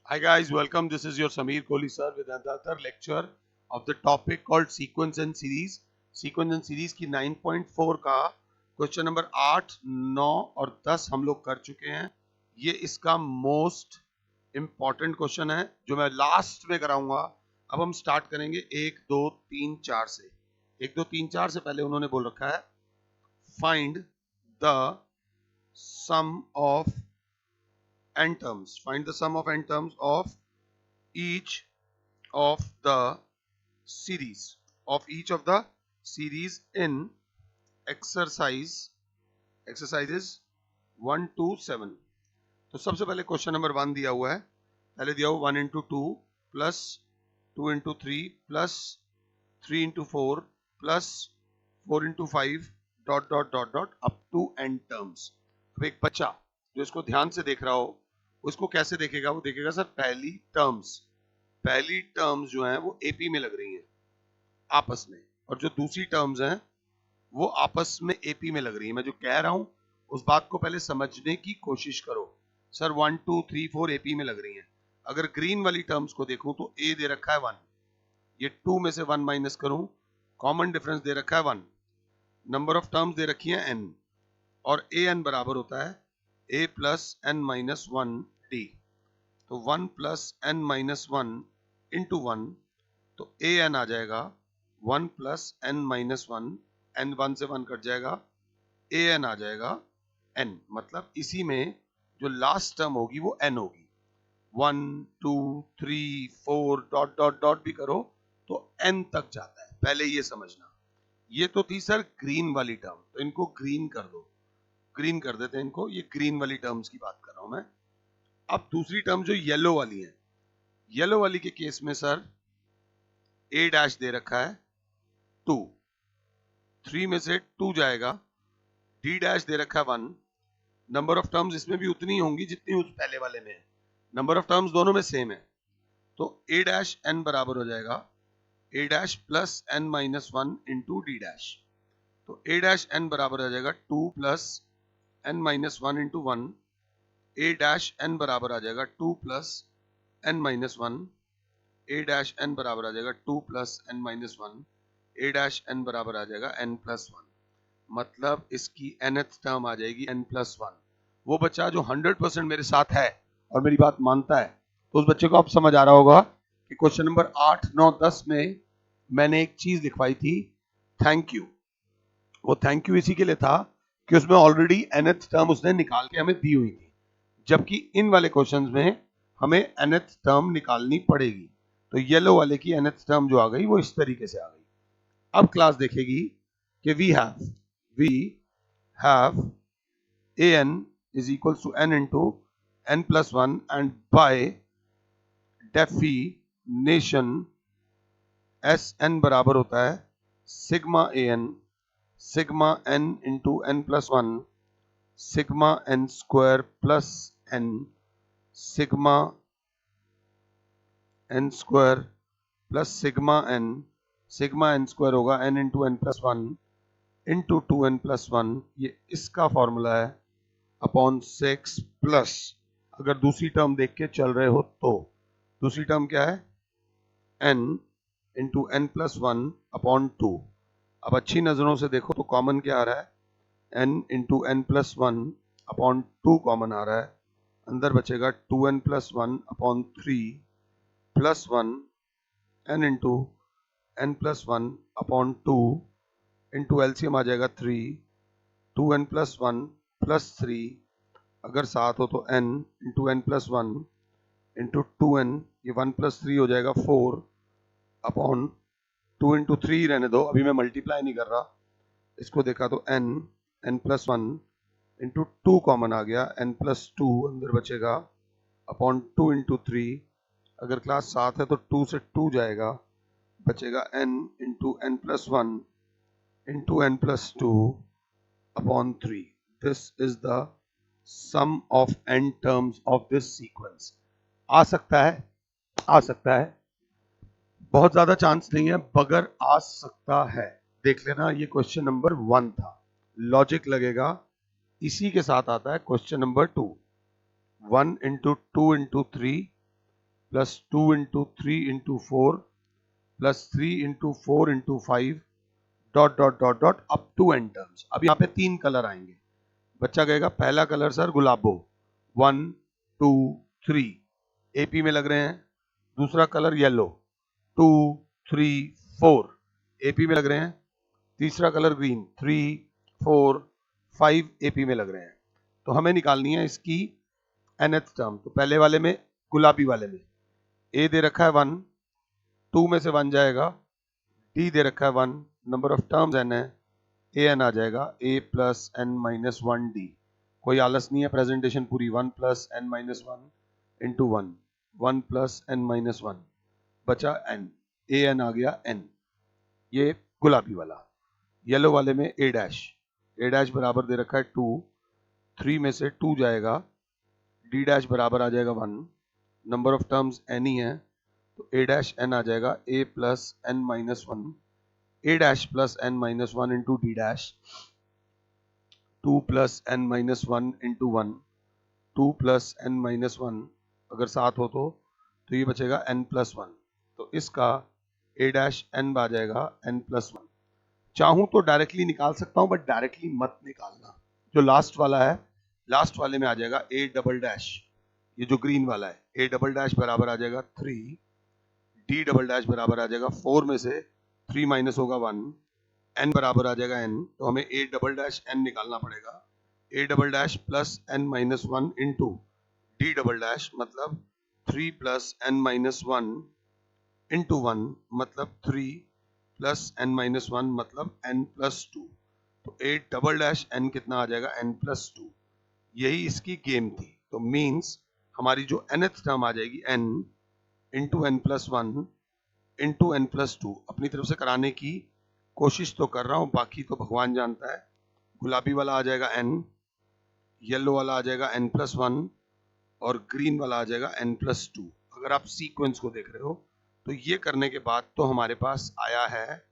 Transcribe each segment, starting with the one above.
Hi guys, welcome. This is your Sameer Kohli sir with another lecture of the topic called Sequence and Series. Sequence and Series की 9.4 का question number 8, 9 और 10 हम लोग कर चुके हैं. ये इसका मोस्ट इम्पॉर्टेंट क्वेश्चन है जो मैं लास्ट में कराऊंगा. अब हम स्टार्ट करेंगे 1, 2, 3, 4 से. 1, 2, 3, 4 से पहले उन्होंने बोल रखा है find the sum of n terms. Find the sum of n terms of each of the series in exercises 1 to 7. तो सबसे पहले क्वेश्चन नंबर 1 दिया हुआ है. पहले दिया हुआ 1 into 2 plus 2 into 3 plus 3 into 4 plus 4 into 5 dot dot dot dot up to n terms. अब एक बच्चा जो इसको ध्यान से देख रहा हो उसको कैसे देखेगा? वो देखेगा सर पहली टर्म्स जो हैं वो एपी में लग रही हैं आपस में, और जो दूसरी टर्म्स हैं वो आपस में एपी में लग रही हैं. मैं जो कह रहा हूं उस बात को पहले समझने की कोशिश करो. सर 1, 2, 3, 4 एपी में लग रही हैं. अगर ग्रीन वाली टर्म्स को देखूं तो ए दे रखा है 1, ये 2 में से 1 माइनस करूं, कॉमन डिफरेंस दे रखा है 1, नंबर ऑफ टर्म्स दे रखी है n, और ए एन बराबर होता है a plus n minus 1 d. तो 1 प्लस एन माइनस 1 इंटू 1, तो ए एन आ जाएगा 1 प्लस एन माइनस 1, एन 1 से 1 कट जाएगा, ए एन आ जाएगा n. मतलब इसी में जो लास्ट टर्म होगी वो n होगी. 1, 2, 3, 4 डॉट डॉट डॉट भी करो तो n तक जाता है. पहले ये समझना. ये तो थी सर ग्रीन वाली टर्म, तो इनको ग्रीन कर दो, ग्रीन कर देते हैं इनको. ये ग्रीन वाली टर्म्स की बात कर रहा हूं मैं. अब दूसरी टर्म जो येलो वाली है, येलो वाली के केस में सर ए डैश दे रखा है 2, 3 में से 2 जाएगा, डी डैश दे रखा है 1. नंबर ऑफ टर्म्स इसमें भी उतनी होंगी जितनी उस पहले वाले में है. नंबर ऑफ टर्म्स दोनों में सेम है. तो ए डैश एन बराबर हो जाएगा a dash plus n minus 1 into d dash. तो ए डैश एन बराबर आ जाएगा 2 plus n minus 1 into 1. A dash n बराबर आ जाएगा 2 plus n minus 1. A dash n बराबर आ जाएगा 2 plus n minus 1. A dash n बराबर आ जाएगा एन प्लस 1. मतलब इसकी nth टर्म आ जाएगी n प्लस 1. वो बच्चा जो 100% मेरे साथ है और मेरी बात मानता है, तो उस बच्चे को अब समझ आ रहा होगा कि क्वेश्चन नंबर 8, 9, 10 में मैंने एक चीज लिखवाई थी, थैंक यू. वो थैंक यू इसी के लिए था कि उसमें ऑलरेडी nth टर्म उसने निकाल के हमें दी हुई थी, जबकि इन वाले क्वेश्चंस में हमें nth टर्म निकालनी पड़ेगी. तो येलो वाले की nth टर्म जो आ गई वो इस तरीके से आ गई. अब क्लास देखेगी कि we have an is equals to n into n plus 1, and by definition Sn बराबर होता है sigma n into n plus 1 sigma n square plus n sigma n square plus sigma n square होगा n into n plus 1 into 2n plus 1. ये इसका formula है upon 6 plus, अगर दूसरी term देख के चल रहे हो तो दूसरी टर्म क्या है n into n plus 1 upon 2. अब अच्छी नजरों से देखो तो कॉमन क्या आ रहा है, n into n plus 1 upon 2 common आ रहा है. अंदर बचेगा 2n plus 1 upon 3 plus 1 n into n plus 1 upon 2 into LCM आ जाएगा 3, 2n प्लस 1 प्लस 3, अगर साथ हो तो n into n plus 1 into 2n, ये 1 प्लस 3 हो जाएगा 4 अपॉन 2 इंटू 3 रहने दो, अभी मैं मल्टीप्लाई नहीं कर रहा. इसको देखा तो n प्लस 1 इंटू 2 कॉमन आ गया, n प्लस 2 अंदर बचेगा अपॉन 2 इंटू 3, अगर क्लास साथ है तो 2 से 2 जाएगा, बचेगा n into n plus 1 into n plus 2 upon 3. This is the sum of n terms of this sequence. आ सकता है, बहुत ज्यादा चांस नहीं है, बगर आ सकता है. देख लेना, ये क्वेश्चन नंबर 1 था. लॉजिक लगेगा, इसी के साथ आता है question number 2. 1 into 2 into 3 plus 2 into 3 into 4 plus 3 into 4 into 5 dot dot dot dot up to n terms. अब यहाँ पे 3 कलर आएंगे। बच्चा कहेगा पहला कलर सर गुलाबो, 1 2 3 एपी में लग रहे हैं। दूसरा कलर येलो, 2 3 4 एपी में लग रहे हैं। तीसरा कलर ग्रीन, 3 4 5 एपी में लग रहे हैं। तो हमें निकालनी है इसकी nth टर्म। तो पहले वाले में, गुलाबी वाले में ए दे रखा है 1, 2 में से 1 जाएगा, डी दे रखा है 1, नंबर ऑफ टर्म्स n है, ए एन आ जाएगा a plus n minus 1 d. कोई आलस नहीं है, प्रेजेंटेशन पूरी 1 plus n minus 1 into 1, 1 plus n minus 1 बचा n, ए एन आ गया n। ये गुलाबी वाला। येलो वाले में ए डैश बराबर दे रखा है 2, 3 में से 2 जाएगा, डी डैश बराबर आ जाएगा 1, नंबर ऑफ टर्म्स n ही है, तो ए डैश एन आ जाएगा a plus n minus 1, a dash plus n minus 1 into d dash, 2 plus n minus 1 into 1, 2 plus n minus 1 अगर साथ हो तो ये बचेगा n प्लस 1। तो इसका ए डैश एन आ जाएगा n प्लस 1। चाहूं तो डायरेक्टली निकाल सकता हूं, बट डायरेक्टली मत निकालना। जो लास्ट वाला है, लास्ट वाले में आ जाएगा ए डबल डैश, ये जो ग्रीन वाला है, ए डबल डैश बराबर आ जाएगा 3, डी डबल डैश बराबर आ जाएगा 4 में से 3 माइनस होगा 1, एन बराबर आ जाएगा n। तो हमें ए डबल डैश एन निकालना पड़ेगा। A double dash plus n minus 1 into d double dash मतलब 3 प्लस एन माइनस 1 इंटू 1 मतलब 3 प्लस एन माइनस 1 मतलब n प्लस 2। तो ए डबल डैश एन कितना आ जाएगा, n प्लस 2। यही इसकी गेम थी। तो मीन्स हमारी जो nth टर्म आ जाएगी n into n plus 1 into n plus 2। अपनी तरफ से कराने की कोशिश तो कर रहा हूं, बाकी तो भगवान जानता है। गुलाबी वाला आ जाएगा n, येलो वाला आ जाएगा n प्लस 1 और ग्रीन वाला आ जाएगा n प्लस 2। अगर आप सीक्वेंस को देख रहे हो तो ये करने के बाद तो हमारे पास आया है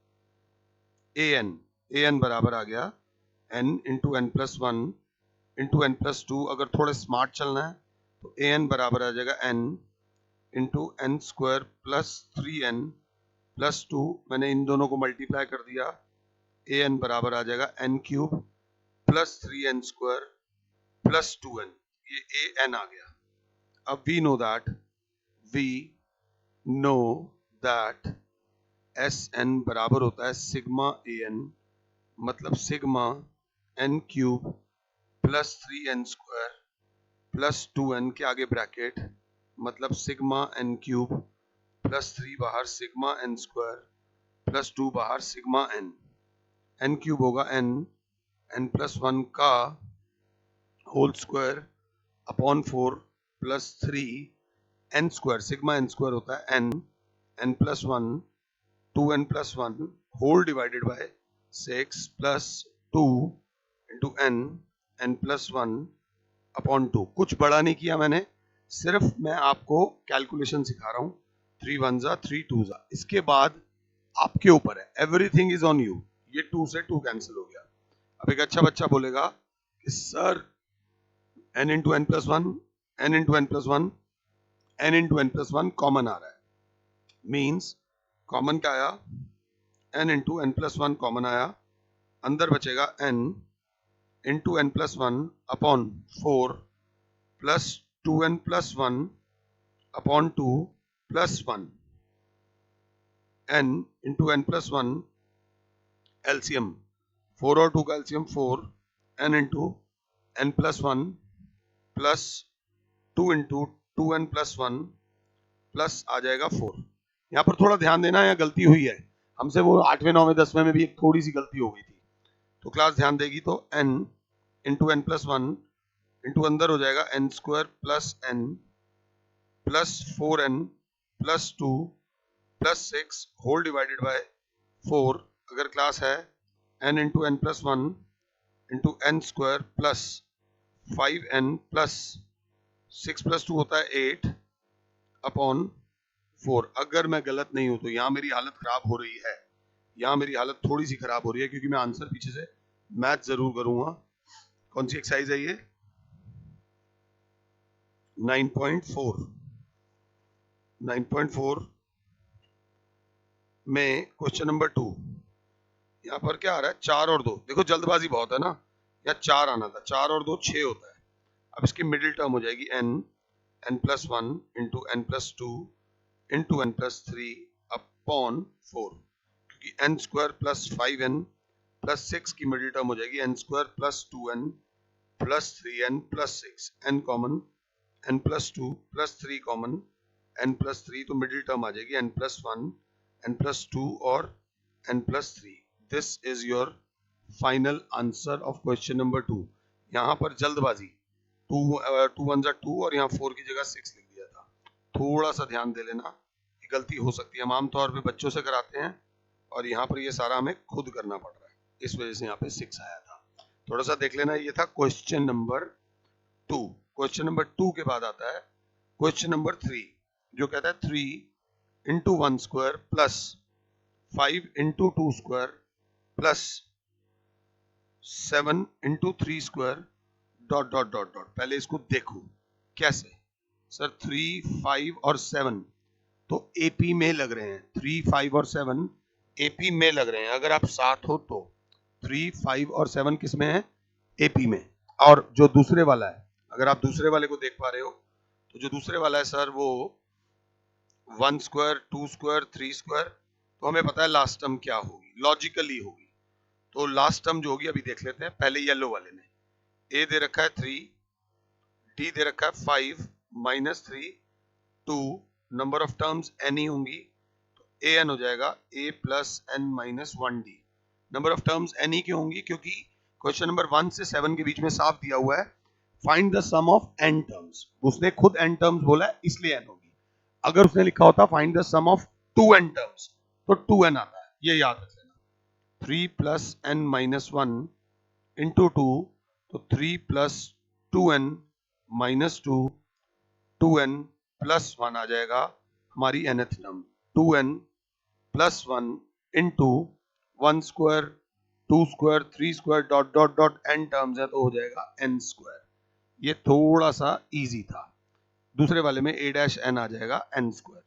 ए एन बराबर आ गया n into n plus 1 into n plus 2। अगर थोड़े स्मार्ट चलना है तो ए एन बराबर आ जाएगा n into n square plus 3n plus 2। मैंने इन दोनों को मल्टीप्लाई कर दिया, ए एन बराबर आ जाएगा n cube plus 3n square plus 2n। ये ए एन आ गया। अब we know that s n बराबर होता है सिग्मा ए एन, मतलब sigma n cube plus 3n square plus 2n के आगे ब्रैकेट, मतलब सिग्मा एन क्यूब प्लस 3 बाहर सिग्मा एन स्क्वायर प्लस 2 बाहर सिग्मा एन। एन क्यूब होगा एन प्लस 1 का whole square upon 4 plus 3 n square, sigma n square होता है n plus 1 2n plus 1 whole divided by 6 plus 2 into n plus 1 upon 2। कुछ बड़ा नहीं किया मैंने, सिर्फ मैं आपको कैलकुलेशन सिखा रहा हूं। 3 1 जा 3 2 जा, इसके बाद आपके ऊपर है, एवरीथिंग इज ऑन यू। ये 2 से 2 कैंसिल हो गया। अब एक अच्छा बच्चा बोलेगा कि sir n into n plus 1, n into n plus 1, n into n plus 1 common आ रहा है। मीन्स कॉमन क्या आया, n into n plus 1 common आया, अंदर बचेगा n into n plus 1 upon 4 plus 2n plus 1 upon 2 plus 1, n into n plus 1 LCM 4 और 2 का LCM 4, n into n plus 1 plus 2 into 2n plus 1 plus आ जाएगा 4। यहाँ पर थोड़ा ध्यान देना, यहाँ गलती हुई है हमसे, वो 8वें 9वें 10वें में भी एक थोड़ी सी गलती हो गई थी, तो क्लास ध्यान देगी। तो n इंटू एन प्लस 1 इंटू अंदर हो जाएगा n square plus n plus 4n plus 2 plus 6 whole divided by 4। अगर क्लास है n into n plus 1 into n square plus 5n plus 6 plus 2 होता है 8 अपॉन 4। अगर मैं गलत नहीं हूं तो यहाँ मेरी हालत खराब हो रही है, यहाँ मेरी हालत थोड़ी सी खराब हो रही है, क्योंकि मैं आंसर पीछे से मैथ जरूर करूंगा। कौन सी एक्सरसाइज है ये, 9.4। 9.4 में क्वेश्चन नंबर 2, यहाँ पर क्या आ रहा है 4 और 2। देखो जल्दबाजी बहुत है ना, यहाँ 4 आना था, 4 और 2 6 होता है। अब इसकी मिडिल टर्म हो जाएगी n+1 into n+2 into n+3 upon 4, क्योंकि n² प्लस 5n प्लस 6 की मिडिल टर्म हो जाएगी n² plus 2n plus 3n plus 6, n common, n+2 plus 3 common, n+3 तो मिडिल टर्म आ जाएगी n+1 n+2 और n+3। This is your final answer of question number 2। यहाँ पर जल्दबाजी 2 1 2 और यहाँ 4 की जगह 6 लिख दिया था। थोड़ा सा ध्यान दे लेना, ये गलती हो सकती है। हम आमतौर पे बच्चों से कराते हैं और यहाँ पर ये सारा हमें खुद करना पड़ रहा है, इस वजह से यहाँ पे 6 आया था। थोड़ा सा देख लेना, ये था क्वेश्चन नंबर 2। क्वेश्चन नंबर 2 के बाद आता है क्वेश्चन नंबर 3, जो कहता है 3 into 1 square plus 5 into 2 square plus 7 into 3 square dot dot dot dot. पहले इसको देखो कैसे। सर 3 5 और 7 तो एपी में लग रहे हैं, 3 5 और 7 एपी में लग रहे हैं। अगर आप साथ हो तो 3 5 और 7 किस में है, एपी में। और जो दूसरे वाला है, अगर आप दूसरे वाले को देख पा रहे हो तो जो दूसरे वाला है सर वो 1 स्क्वायर 2 स्क्वायर 3 स्क्वायर, तो हमें पता है लास्ट टर्म क्या होगी, लॉजिकली होगी। तो लास्ट टर्म जो होगी अभी देख लेते हैं। पहले येलो वाले ने ए दे रखा है 3, डी दे रखा है 5 minus 3 2, number of terms n ही होंगी, तो ए एन हो जाएगा a plus n minus 1 d. Number of terms n ही क्यों होंगी, क्योंकि क्वेश्चन नंबर 1 से 7 के बीच में साफ दिया हुआ है find the sum of n terms. उसने खुद एन टर्म्स बोला है इसलिए एन होगी। अगर उसने लिखा होता find the sum of 2 n terms तो 2n आता है, ये याद रख लेना। 3 प्लस एन माइनस 1 इंटू 2, तो 3 plus 2n minus 2, 2n plus 1 आ जाएगा हमारी nth term. 2n plus 1 into 1 square 2 square 3 square dot dot dot n terms है तो हो जाएगा n स्क्वायर। ये थोड़ा सा इजी था। दूसरे वाले में a डैश n आ जाएगा n स्क्वायर।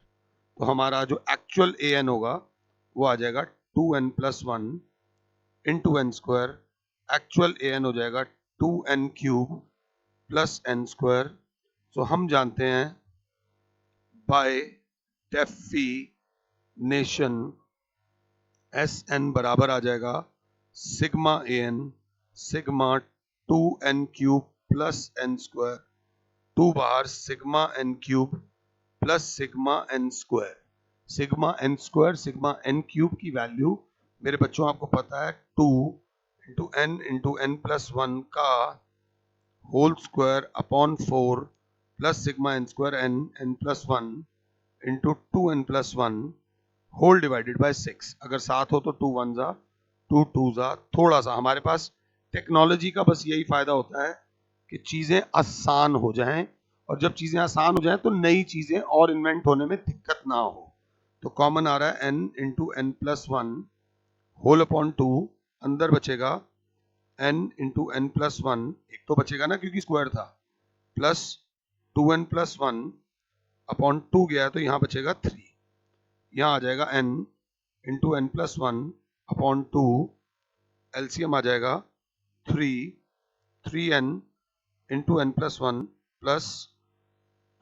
तो हमारा जो एक्चुअल a n होगा वो आ जाएगा 2n plus 1 into n square. Actual a n हो जाएगा 2n cube plus n square. So हम जानते हैं बाय डेफिनेशन एस एन बराबर आ जाएगा sigma a n sigma 2n cube plus n square, 2 बाहर sigma n cube plus sigma n square. Sigma n square sigma n cube की value मेरे बच्चों आपको पता है 2 इंटू n प्लस 1 का whole square upon 4 plus sigma n square n plus 1 into 2n plus 1 whole divided by 6। अगर साथ हो तो 2 1 जा 2 2 जा। थोड़ा सा हमारे पास टेक्नोलॉजी का बस यही फायदा होता है कि चीजें आसान हो जाएं, और जब चीजें आसान हो जाएं तो नई चीजें और इन्वेंट होने में दिक्कत ना हो। तो कॉमन आ रहा है n into n plus 1 whole upon 2, अंदर बचेगा n इंटू एन प्लस 1, एक तो बचेगा ना क्योंकि स्क्वायर था, प्लस 2n प्लस 1 अपॉन 2 गया तो यहाँ बचेगा 3। यहाँ आ जाएगा n into n plus 1 upon 2, LCM आ जाएगा 3n into n plus 1 plus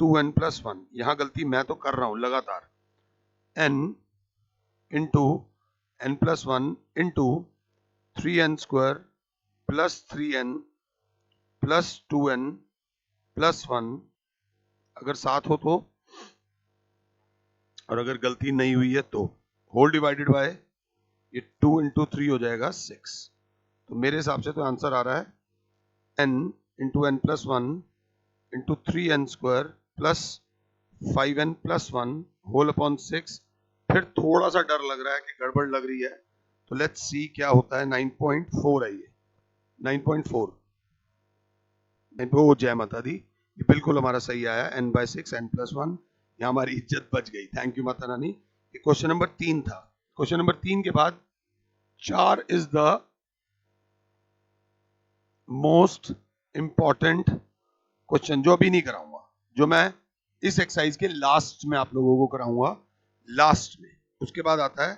2n plus 1। यहाँ गलती मैं तो कर रहा हूँ लगातार, n into n plus 1 into 3n square plus 3n plus 2n plus 1। अगर साथ हो तो, और अगर गलती नहीं हुई है तो होल डिवाइडेड बाय ये 2 इंटू 3 हो जाएगा 6। तो मेरे हिसाब से तो आंसर आ रहा है n into n plus 1 into 3n square plus 5n plus 1 whole upon 6। फिर थोड़ा सा डर लग रहा है कि गड़बड़ लग रही है, तो लेट्स सी क्या होता है। 9.4 है ये, 9.4 वो जय माता दी, ये बिल्कुल हमारा सही आया, n/6 n प्लस 1। यहाँ हमारी इज्जत बच गई, थैंक यू माता रानी। ये क्वेश्चन नंबर 3 था। क्वेश्चन नंबर 3 के बाद 4 is the most important question, जो अभी नहीं कराऊंगा, जो मैं इस एक्सरसाइज के लास्ट में आप लोगों को कराऊंगा, लास्ट में। उसके बाद आता है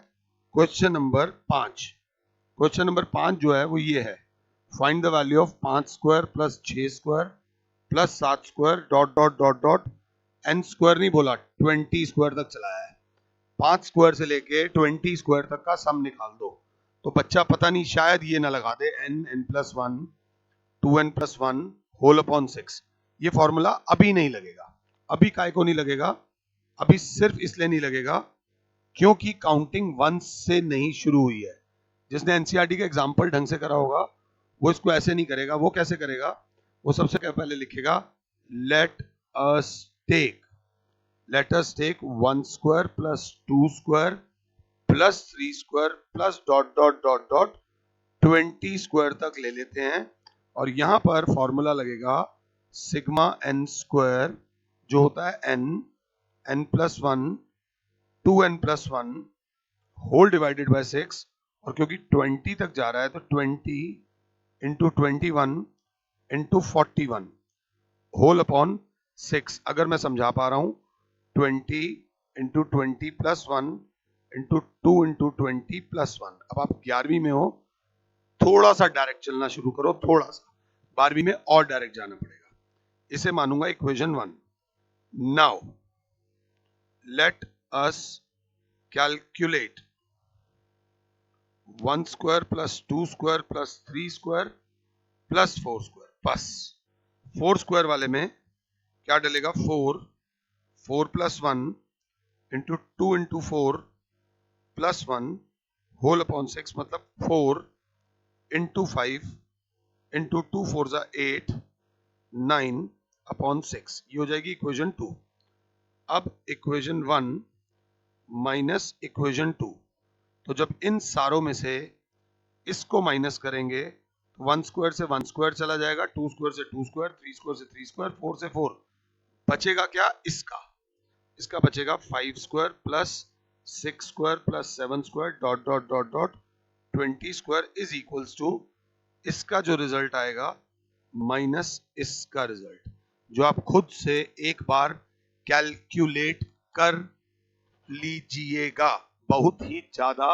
क्वेश्चन नंबर 5। क्वेश्चन नंबर 5 जो है वो ये है, find the value of 5 square plus 6 square plus 7 square dot dot dot dot n square नहीं बोला, 20 स्क्वायर तक चलाया है। 5 स्क्वायर से लेके 20 स्क्वायर तक का सम निकाल दो। तो बच्चा पता नहीं शायद ये ना लगा दे n plus 1 2n plus 1 whole upon 6। ये फॉर्मूला अभी नहीं लगेगा। अभी काय को नहीं लगेगा? अभी सिर्फ इसलिए नहीं लगेगा क्योंकि काउंटिंग 1 से नहीं शुरू हुई है। जिसने एनसीईआरटी का एग्जाम्पल ढंग से करा होगा वो इसको ऐसे नहीं करेगा। वो कैसे करेगा? वो सबसे पहले लिखेगा let us take 1 square plus 2 square plus 3 square plus dot dot dot dot 20 square तक ले लेते हैं। और यहां पर फॉर्मूला लगेगा सिग्मा एन स्क्वायर जो होता है n plus 1 2n plus 1 whole divided by 6। और क्योंकि 20 तक जा रहा है तो 20 इंटू 21 इंटू 41 होल अपॉन 6। अगर मैं समझा पा रहा हूं 20 into 20 plus 1 into 2 into 20 plus 1। अब आप 11वीं में हो, थोड़ा सा डायरेक्ट चलना शुरू करो, थोड़ा सा। 12वीं में और डायरेक्ट जाना पड़ेगा। इसे मानूंगा equation 1। Now let us calculate 1 square plus 2 square plus 3 square plus 4 square. बस 4 स्क्वायर वाले में क्या डलेगा? 4 plus 1 into 2 into 4 plus 1 whole upon 6, मतलब 4 इंटू 5 इंटू 2 4 जा 8 9 अपॉन 6। ये हो जाएगी इक्वेशन 2। अब इक्वेशन 1 माइनस इक्वेशन 2, तो जब इन सारों में से इसको माइनस करेंगे तो 1 स्क्वायर से 1 स्क्वायर चला जाएगा, 2 स्क्वायर से 2 स्क्वायर, 3 स्क्वायर से 3 स्क्वायर, 4 से 4। बचेगा क्या? इसका बचेगा 5 square plus 6 square plus 7 square dot dot dot dot 20 square is equals to इसका जो रिजल्ट आएगा माइनस इसका रिजल्ट, जो आप खुद से एक बार कैलकुलेट कर लीजिएगा। बहुत ही ज्यादा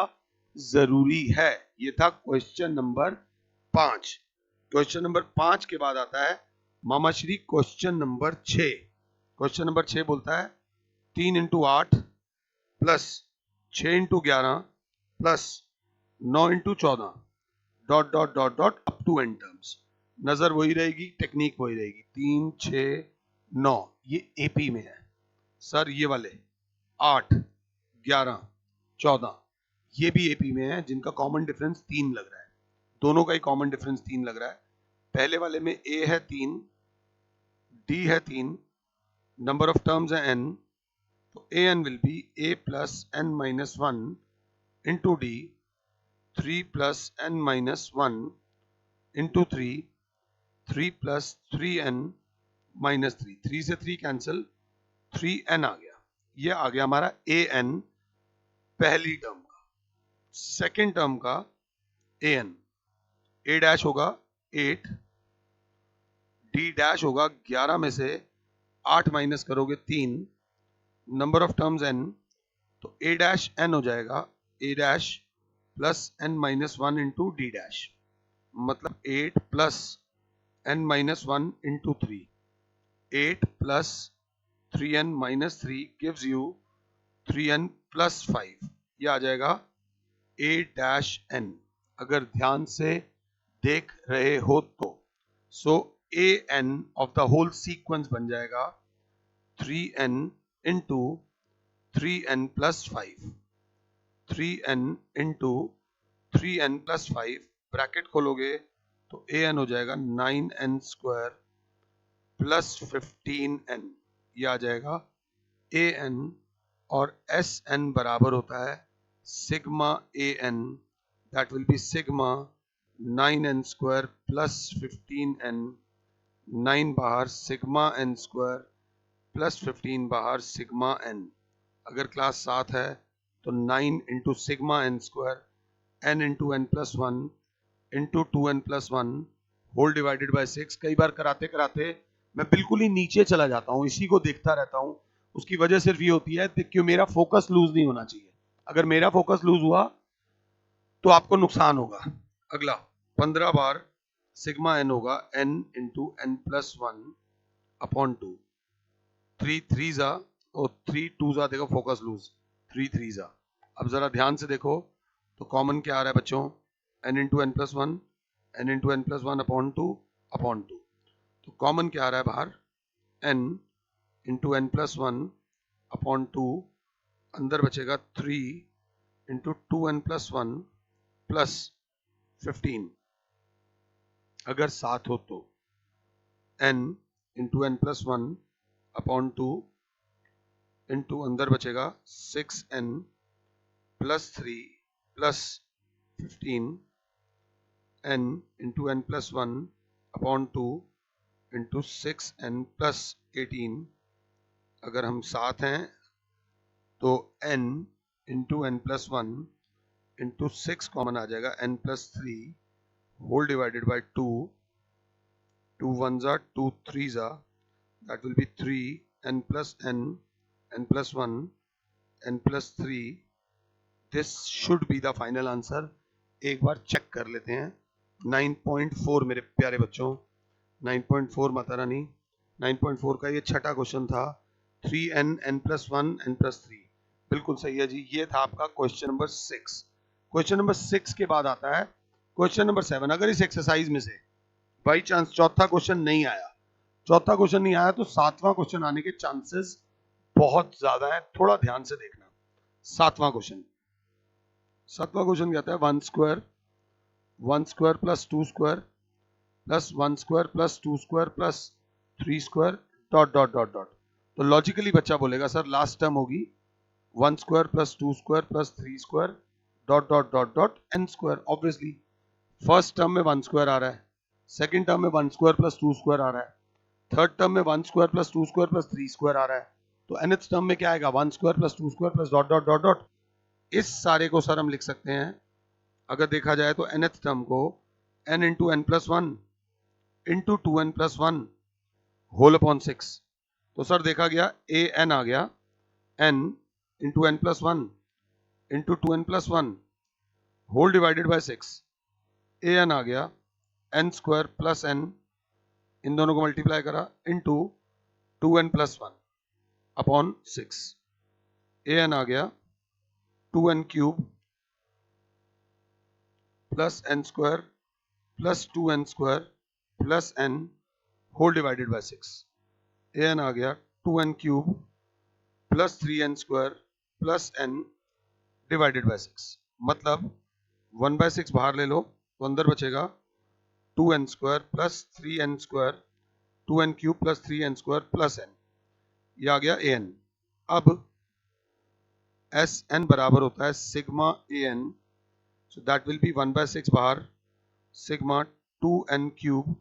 जरूरी है। ये था क्वेश्चन नंबर 5। क्वेश्चन नंबर 5 के बाद आता है मामा Shri question number 6। Question number 6 बोलता है 3 into 8 plus 6 into 11 plus 9 into 14 dot dot dot dot up to n terms. नजर वही रहेगी, टेक्निक वही रहेगी। 3 6 9 ये एपी में है सर। ये वाले 8 11 14 ये भी एपी में है, जिनका कॉमन डिफरेंस 3 लग रहा है। दोनों का ही कॉमन डिफरेंस 3 लग रहा है। पहले वाले में ए है 3, डी है 3, नंबर ऑफ टर्म्स है n, तो a n will be a plus n minus 1 into d 3 plus n minus 1 into 3 plus 3n minus 3। 3 से 3 कैंसिल, 3n आ गया। ये आ गया हमारा ए एन पहली टर्म का। सेकेंड टर्म का ए एन, ए डैश होगा 8, डी डैश होगा 11 में से 8 माइनस करोगे 3, नंबर ऑफ टर्म्स n, तो ए डैश n हो जाएगा a dash plus n minus 1 into d dash, मतलब 8 plus n minus 1 into 3। 8 plus 3n minus 3 gives you 3n plus 5। यह आ जाएगा a डैश n। अगर ध्यान से देख रहे हो तो so a n of the whole sequence बन जाएगा 3n into 3n plus 5, 3n into 3n plus 5, bracket खोलोगे तो an हो जाएगा 9n स्क्वायर प्लस 15n। ये आ जाएगा an, और Sn बराबर होता है sigma an, that will be sigma 9n square plus 15n, 9 बाहर सिग्मा n स्क्वायर प्लस 15 बाहर सिग्मा n। अगर क्लास 7 है तो 9 into sigma n square n into n plus 1 into 2n plus 1 whole divided by 6। कई बार कराते कराते मैं बिल्कुल ही नीचे चला जाता हूँ, इसी को देखता रहता हूँ। उसकी वजह सिर्फ ये होती है कि मेरा फोकस लूज नहीं होना चाहिए। अगर मेरा फोकस लूज हुआ तो आपको नुकसान होगा। अगला 15 बार सिग्मा एन होगा n into n plus one upon two. 3 3 जा और 3 2 जा, देखो फोकस लूज, 3 3 जा। अब जरा ध्यान से देखो तो कॉमन क्या आ रहा है बच्चों, n into n plus one, n into n plus one upon two. तो कॉमन क्या आ रहा है बाहर, n into n plus one upon two. अंदर बचेगा 3 into two n plus one plus 15। अगर 7 हो तो n into n plus one upon two into अंदर बचेगा 6n plus 3 plus 15 n into n plus one upon two into 6n plus 18। अगर हम 7 हैं तो n into n plus one into 6 common आ जाएगा, n plus 3 whole divided by 2। 2 1 जा 2 3 जा, that will be 3n plus n plus 1, n plus 3. This should be the final answer. एक बार चेक कर लेते हैं। 9.4 मेरे प्यारे बच्चों, 9.4 माता रानी, 9.4 का ये छठा क्वेश्चन था। 3n n plus 1 n plus 3 बिल्कुल सही है जी। ये था आपका क्वेश्चन नंबर 6। क्वेश्चन नंबर 6 के बाद आता है क्वेश्चन नंबर 7। अगर इस एक्सरसाइज में से बाई चांस चौथा क्वेश्चन नहीं आया, तो सातवां क्वेश्चन आने के चांसेस बहुत ज्यादा है। थोड़ा ध्यान से देखना। सातवां क्वेश्चन कहता है 1 square plus 2 square plus 1 square plus 2 square plus 3 square dot dot dot dot. तो लॉजिकली बच्चा बोलेगा सर लास्ट टर्म होगी 1 square plus 2 square plus 3 square dot dot dot dot n square. Obviously first term में 1 square आ रहा है, second term में 1 square plus 2 square आ रहा है, थर्ड टर्म में 1 square plus 2 square plus 3 square आ रहा है। तो nth टर्म में क्या आएगा, 1 square plus 2 square plus dot dot dot dot. इस सारे को सर हम लिख सकते हैं, अगर देखा जाए तो nth टर्म को n into n plus one into two n plus one whole upon 6। तो सर देखा गया ए एन आ गया n into n plus one into two n plus one whole divided by 6। A n आ गया n square plus n, इन दोनों को मल्टीप्लाई करा into 2n plus one upon 6। A n आ गया 2n cube plus n square plus 2n square plus n whole divided by 6। A n आ गया 2n cube plus 3n square plus n divided by 6। मतलब 1/6 बाहर ले लो तो अंदर बचेगा 2n square plus 3n square 2n cube plus 3n square plus n। ये आ गया an। अब Sn बराबर होता है sigma an, so that will be 1/6 बाहर sigma 2n cube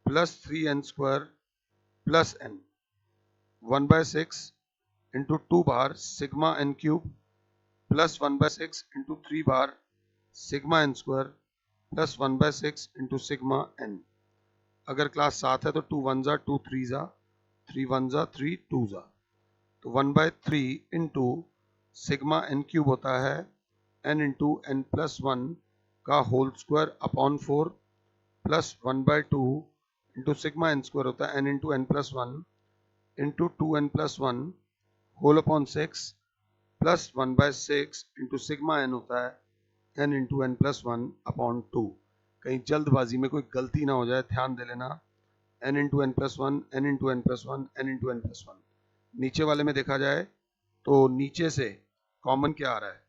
plus 3n square plus n। 1/6 into 2 बाहर sigma n cube plus 1/6 into 3 बाहर sigma n square plus 1/6 into sigma n। अगर क्लास 7 है तो 2 1 जा 2 3 जा 3 1 जा 3 2 जा, तो 1/3 इंटू सिग्मा n क्यूब होता है n into n plus one का whole square upon 4 plus 1/2 into sigma n square होता है n into n plus one into 2n plus one whole upon 6 plus 1/6 into sigma n होता है n into n plus one upon 2। कहीं जल्दबाजी में कोई गलती ना हो जाए, ध्यान दे लेना। n into n plus one n into n plus one n into n plus one. नीचे वाले में देखा जाए तो नीचे से कॉमन क्या आ रहा है,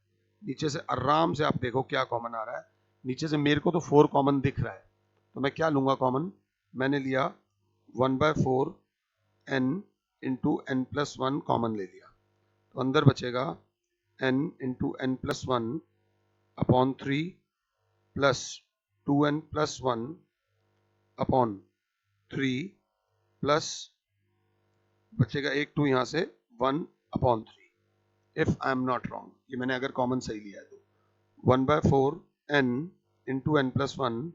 नीचे से आराम से आप देखो क्या कॉमन आ रहा है। नीचे से मेरे को तो 4 कॉमन दिख रहा है, तो मैं क्या लूंगा कॉमन, मैंने लिया 1/4 n into n plus one common ले लिया। तो अंदर बचेगा n into n plus one upon 3 plus 2n plus one upon 3 plus बचेगा एक 2 यहां से 1 upon 3 if I am not wrong. ये मैंने अगर कॉमन सही लिया है तो 1/4 n into n plus one,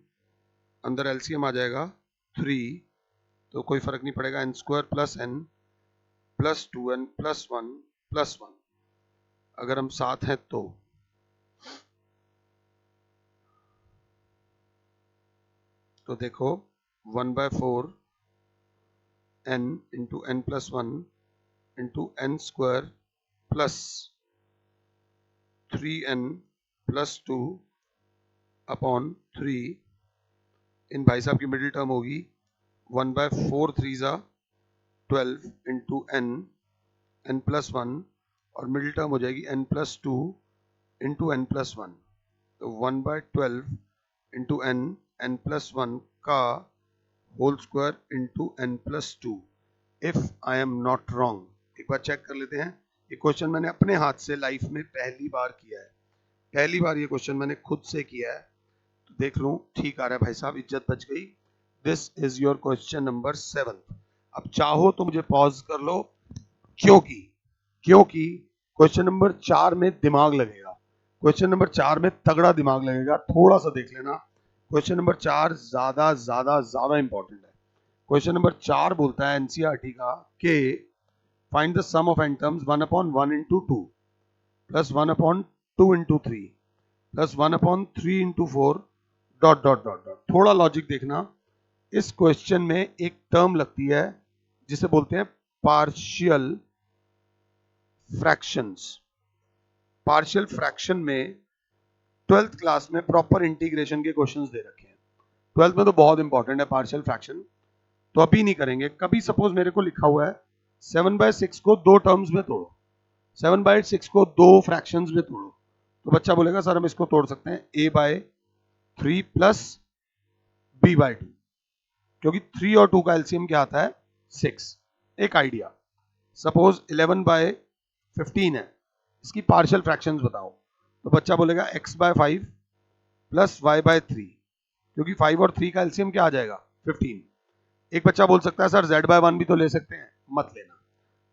अंदर एलसीएम आ जाएगा 3 तो कोई फर्क नहीं पड़ेगा, n square plus n plus 2n plus 1 plus 1, अगर हम साथ हैं तो देखो 1/4 n into n plus 1 into n square plus 3n plus 2 upon 3, इन भाई साहब की मिडिल टर्म होगी 1/4 3 ज़ा 12 इंटू एन प्लस 1, और मिडिल टर्म हो जाएगी n plus 2 into n plus 1, तो 1/12 इंटू एन प्लस 1 का whole square into n plus 2, if I am not wrong. एक बार चेक कर लेते हैं। ये क्वेश्चन मैंने अपने हाथ से लाइफ में पहली बार किया है, पहली बार ये क्वेश्चन मैंने खुद से किया है, तो देख लूं ठीक आ रहा है भाई साहब, इज्जत बच गई। This is your question number 7। अब चाहो तो मुझे पॉज कर लो, क्योंकि क्वेश्चन नंबर 4 में दिमाग लगेगा, क्वेश्चन नंबर 4 में तगड़ा दिमाग लगेगा, थोड़ा सा देख लेना। क्वेश्चन नंबर 4 ज्यादा ज्यादा ज्यादा इंपॉर्टेंट है। क्वेश्चन नंबर 4 बोलता है एनसीईआरटी का कि find the sum of n terms 1/1 into 2 plus 1/2 into 3 plus 1/3 into 4 dot dot dot dot. थोड़ा लॉजिक देखना, इस क्वेश्चन में एक टर्म लगती है जिसे बोलते हैं पार्शियल फ्रैक्शंस। पार्शियल फ्रैक्शन में 12th क्लास में प्रॉपर इंटीग्रेशन के क्वेश्चंस दे रखे हैं, 12th में तो बहुत इंपॉर्टेंट है पार्शियल फ्रैक्शन, तो अभी नहीं करेंगे। कभी सपोज मेरे को लिखा हुआ है 7/6 को 2 टर्म्स में तोड़ो, 7/6 को 2 फ्रैक्शंस में तोड़ो, तो बच्चा बोलेगा सर हम इसको तोड़ सकते हैं a/3 प्लस b/2, क्योंकि 3 और 2 का एलसीएम क्या आता है 6। एक आइडिया, सपोज 11/15 है, इसकी पार्शियल फ्रैक्शंस बताओ, तो बच्चा बोलेगा x/5 प्लस y/3, क्योंकि 5 और 3 का एलसीएम क्या आ जाएगा 15। एक बच्चा बोल सकता है सर z/1 भी तो ले सकते हैं, मत लेना।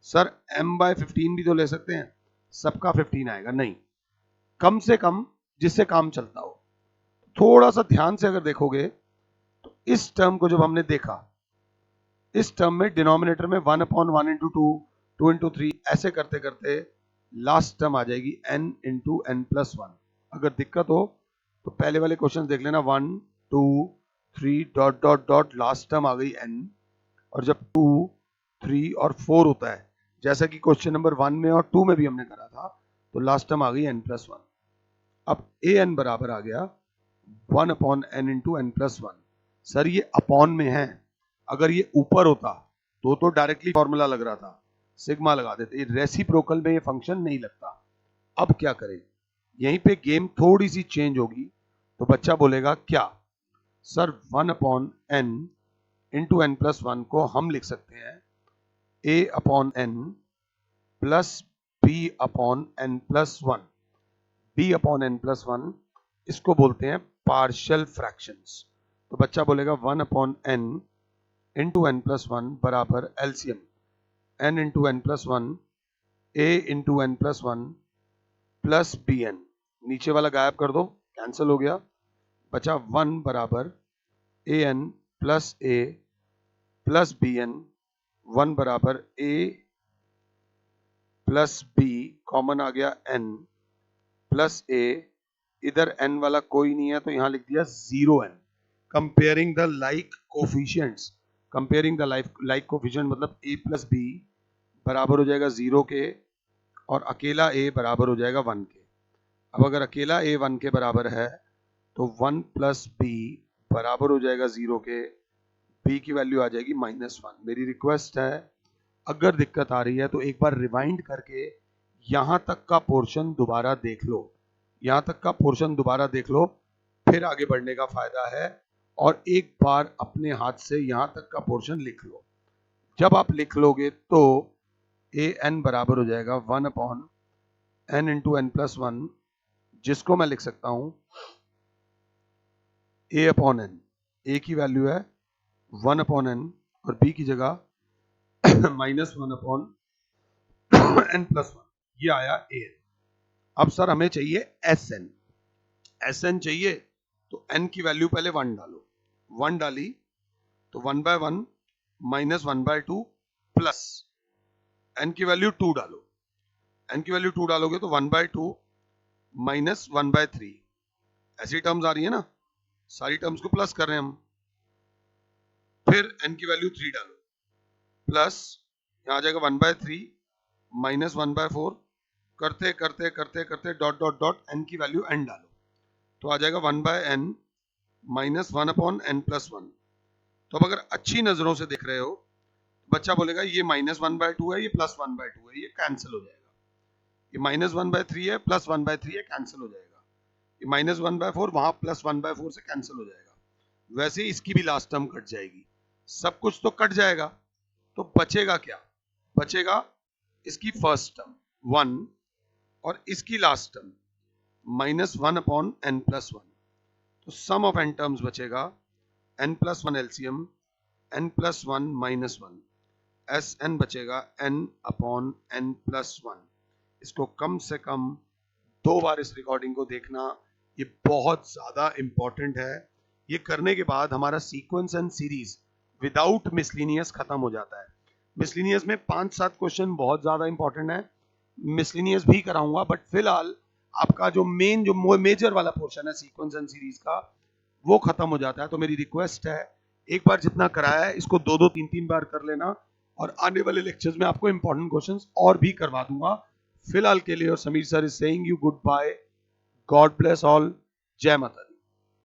सर m/15 भी तो ले सकते हैं, सबका 15 आएगा, नहीं, कम से कम जिससे काम चलता हो। थोड़ा सा ध्यान से अगर देखोगे तो इस टर्म को जब हमने देखा, इस टर्म में डिनोमिनेटर में 1/1 इंटू 2 2 इंटू 3 ऐसे करते करते लास्ट टर्म आ जाएगी n इंटू एन प्लस 1। अगर दिक्कत हो तो पहले वाले क्वेश्चन देख लेना, 1 2 3 dot dot dot, last term आ गई n, और जब 2 3 और 4 होता है जैसा कि क्वेश्चन नंबर 1 में और 2 में भी हमने करा था, तो लास्ट टर्म आ गई n प्लस 1। अब ए एन बराबर आ गया 1/n into n plus 1। Sir ये अपॉन में है, अगर ये ऊपर होता तो डायरेक्टली फॉर्मूला लग रहा था, सिग्मा लगा देते, रेसिप्रोकल में ये फंक्शन नहीं लगता। अब क्या करें, यहीं पे गेम थोड़ी सी चेंज होगी, तो बच्चा बोलेगा क्या, sir 1/n into n plus 1 को हम लिख सकते हैं a/n plus b/n plus 1। b/n plus 1 इसको बोलते हैं पार्शियल फ्रैक्शंस। तो बच्चा बोलेगा 1/n इंटू एन प्लस 1 बराबर LCM n into n plus 1 a into n plus 1 plus bn, नीचे वाला गायब कर दो, कैंसिल हो गया, बचा 1 बराबर an plus a plus bn, 1 बराबर a प्लस b, कॉमन आ गया n प्लस a, इधर n वाला कोई नहीं है तो यहां लिख दिया 0n। Comparing the like coefficients, comparing the like coefficient मतलब a प्लस b बराबर हो जाएगा 0 के, और अकेला a बराबर हो जाएगा 1 के। अब अगर अकेला a 1 के बराबर है तो 1 प्लस b बराबर हो जाएगा 0 के, b की वैल्यू आ जाएगी -1। मेरी रिक्वेस्ट है, अगर दिक्कत आ रही है तो एक बार रिवाइंड करके यहां तक का पोर्शन दोबारा देख लो, यहां तक का पोर्शन दोबारा देख लो, फिर आगे बढ़ने का फायदा है। और एक बार अपने हाथ से यहां तक का पोर्शन लिख लो, जब आप लिख लोगे तो ए एन बराबर हो जाएगा 1/n इंटू एन प्लस 1, जिसको मैं लिख सकता हूं a/n, a की वैल्यू है 1/n और b की जगह -1/n प्लस 1, ये आया an। अब सर हमें चाहिए Sn, Sn चाहिए तो n की वैल्यू पहले 1 डालो, 1 डाली तो 1/1 माइनस 1/2 प्लस n की वैल्यू 2 डालो, n की वैल्यू 2 डालोगे तो 1/2 माइनस 1/3, ऐसी टर्म्स आ रही है ना, सारी टर्म्स को प्लस कर रहे हैं हम। फिर n की वैल्यू 3 डालो, प्लस यहाँ आ जाएगा 1/3 माइनस 1/4, करते करते करते करते डॉट डॉट डॉट n की वैल्यू n डालो, तो आ जाएगा 1/n माइनस 1/n+1। तो अब अगर अच्छी नजरों से देख रहे हो, बच्चा बोलेगा ये -1/2 है, ये +1/2 है, ये कैंसिल हो जाएगा। ये -1/3 है, +1/3 है, कैंसिल हो जाएगा। ये -1/4 वहां +1/4 से कैंसिल हो जाएगा। वैसे ही इसकी भी लास्ट टर्म कट जाएगी। सब कुछ तो कट जाएगा, तो बचेगा क्या? बचेगा इसकी फर्स्ट टर्म 1 और इसकी लास्ट टर्म -1/n+1। तो सम ऑफ n टर्म्स बचेगा n+1 एलसीएम n+1 -1, Sn बचेगा n/n+1। इसको कम से कम 2 बार इस रिकॉर्डिंग को देखना, ये बहुत ज्यादा इंपॉर्टेंट है। ये करने के बाद हमारा sequence and series without miscellaneous खत्म हो जाता है। मिसलिनियस में 5-7 क्वेश्चन बहुत ज्यादा इंपॉर्टेंट है, मिसलिनियस भी कराऊंगा, बट फिलहाल आपका जो मेन जो मेजर वाला पोर्शन है सीक्वेंस एंड सीरीज का, वो खत्म हो जाता है। तो मेरी रिक्वेस्ट है, एक बार जितना कराया है इसको 2-2 3-3 बार कर लेना, और आने वाले लेक्चर्स में आपको इंपॉर्टेंट क्वेश्चंस और भी करवा दूंगा। फिलहाल के लिए और Sameer sir is saying you goodbye, God bless all, जय माता दी।